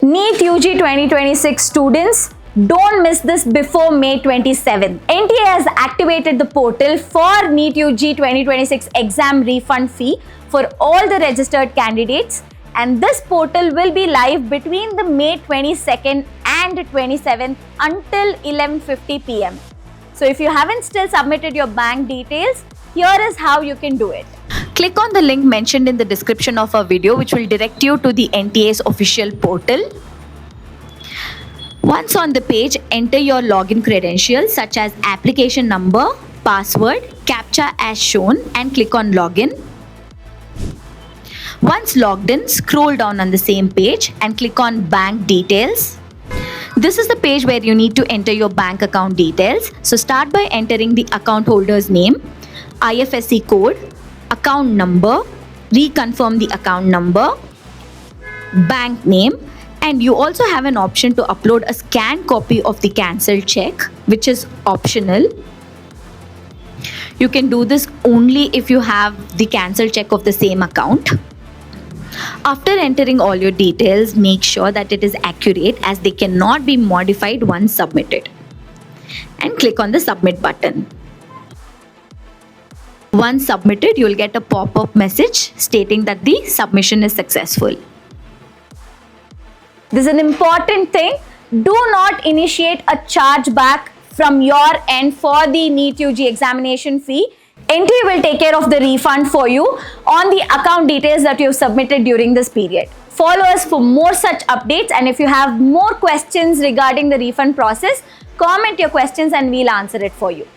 NEET-UG 2026 students, don't miss this before May 27th. NTA has activated the portal for NEET-UG 2026 exam refund fee for all the registered candidates, and this portal will be live between the May 22nd and 27th until 11:50 p.m. So if you haven't still submitted your bank details, here is how you can do it. Click on the link mentioned in the description of our video, which will direct you to the NTA's official portal. Once on the page, enter your login credentials such as application number, password, CAPTCHA as shown, and click on login. Once logged in, scroll down on the same page and click on bank details. This is the page where you need to enter your bank account details. So start by entering the account holder's name, IFSC code, account number, reconfirm the account number, bank name, and you also have an option to upload a scanned copy of the cancelled check, which is optional. You can do this only if you have the cancelled check of the same account. After entering all your details, make sure that it is accurate as they cannot be modified once submitted. And click on the submit button. Once submitted, you will get a pop-up message stating that the submission is successful. This is an important thing. Do not initiate a chargeback from your end for the NEET-UG examination fee. NTA will take care of the refund for you on the account details that you have submitted during this period. Follow us for more such updates, and if you have more questions regarding the refund process, comment your questions and we'll answer it for you.